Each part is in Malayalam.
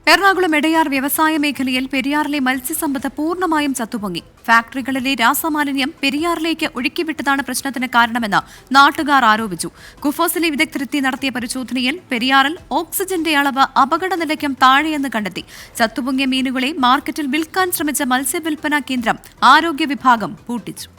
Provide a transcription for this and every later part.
എറണാകുളം എടയാർ വ്യവസായ മേഖലയിൽ പെരിയാറിലെ മത്സ്യസമ്പത്ത് പൂർണ്ണമായും ചത്തുപൊങ്ങി. ഫാക്ടറികളിലെ രാസമാലിന്യം പെരിയാറിലേക്ക് ഒഴുക്കിവിട്ടതാണ് പ്രശ്നത്തിന് കാരണമെന്ന് നാട്ടുകാർ ആരോപിച്ചു. കുഫോസിലെ വിദഗ്ധരെത്തി നടത്തിയ പരിശോധനയിൽ പെരിയാറിൽ ഓക്സിജന്റെ അളവ് അപകടനിലയ്ക്കും താഴെയെന്ന് കണ്ടെത്തി. ചത്തുപൊങ്ങിയ മീനുകളെ മാർക്കറ്റിൽ വിൽക്കാൻ ശ്രമിച്ച മത്സ്യവിൽപ്പനാ കേന്ദ്രം ആരോഗ്യ വിഭാഗം പൂട്ടിച്ചു.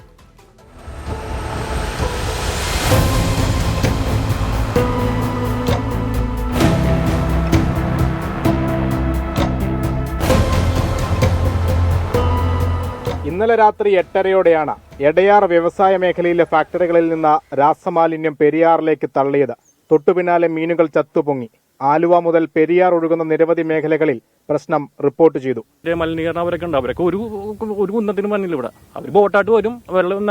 ഇന്നലെ രാത്രി 8:30യോടെയാണ് എടയാർ വ്യവസായ മേഖലയിലെ ഫാക്ടറികളിൽ നിന്ന് രാസമാലിന്യം പെരിയാറിലേക്ക് തള്ളിയത്. തൊട്ടുപിന്നാലെ മീനുകൾ ചത്തുപൊങ്ങി. ആലുവ മുതൽ പെരിയാർ ഒഴുകുന്ന നിരവധി മേഖലകളിൽ പ്രശ്നം റിപ്പോർട്ട് ചെയ്തു. മലിനീകരണം അവരൊക്കെ ഉണ്ട്. അവരൊക്കെ ഒരു കുന്നത്തിന് മണ്ണിൽ ഇവിടെ അവർ ബോട്ടായിട്ട് വരും.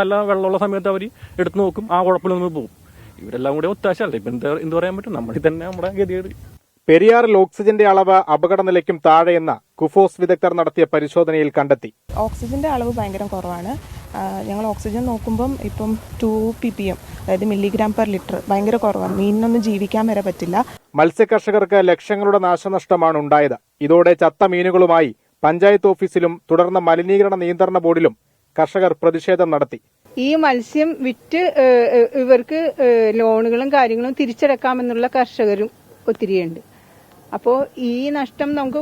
നല്ല വെള്ളമുള്ള സമയത്ത് അവർ എടുത്തു നോക്കും. ആ കുഴപ്പമില്ലെന്ന് പോകും. ഇവരെല്ലാം കൂടെ ഒത്താശല്ലേ. ഇപ്പം എന്ത് പറയാൻ പറ്റും? നമ്മളിൽ തന്നെ നമ്മുടെ ഗതികേട്. പെരിയാറിൽ ഓക്സിജന്റെ അളവ് അപകടനിലയ്ക്കും താഴെയെന്ന് കുഫോസ് വിദഗ്ധർ നടത്തിയ പരിശോധനയിൽ കണ്ടെത്തി. ഓക്സിജന്റെ അളവ് ഭയങ്കര കുറവാണ്. ഞങ്ങൾ ഓക്സിജൻ നോക്കുമ്പം ഇപ്പം 2 ppm, അതായത് മില്ലിഗ്രാം പെർ ലിറ്റർ, ഭയങ്കര കുറവാണ്. മീനിനൊന്നും ജീവിക്കാൻ വരെ പറ്റില്ല. മത്സ്യകർഷകർക്ക് ലക്ഷങ്ങളുടെ നാശനഷ്ടമാണ് ഉണ്ടായത്. ഇതോടെ ചത്ത മീനുകളുമായി പഞ്ചായത്ത് ഓഫീസിലും തുടർന്ന് മലിനീകരണ നിയന്ത്രണ ബോർഡിലും കർഷകർ പ്രതിഷേധം നടത്തി. ഈ മത്സ്യം വിറ്റ് ഇവർക്ക് ലോണുകളും കാര്യങ്ങളും തിരിച്ചടക്കാമെന്നുള്ള കർഷകരും ഒത്തിരിയുണ്ട്. അപ്പോൾ ഈ നഷ്ടം നമുക്ക്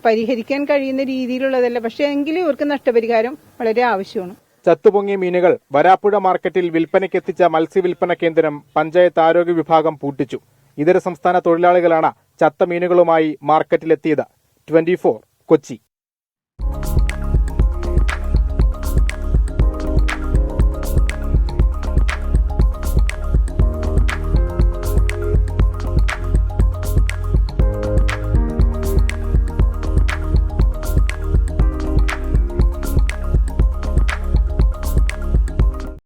പരിഹരിക്കാൻ കഴിയുന്ന രീതിയിലുള്ളതല്ല. പക്ഷേ എങ്കിലും ഇവർക്ക് നഷ്ടപരിഹാരം വളരെ ആവശ്യമാണ്. ചത്തുപൊങ്ങിയ മീനുകൾ വരാപ്പുഴ മാർക്കറ്റിൽ വിൽപ്പനയ്ക്കെത്തിച്ച മത്സ്യവിൽപ്പന കേന്ദ്രം പഞ്ചായത്ത് ആരോഗ്യ വിഭാഗം പൂട്ടിച്ചു. ഇതര സംസ്ഥാന തൊഴിലാളികളാണ് ചത്ത മീനുകളുമായി മാർക്കറ്റിലെത്തിയത്. 24 കൊച്ചി.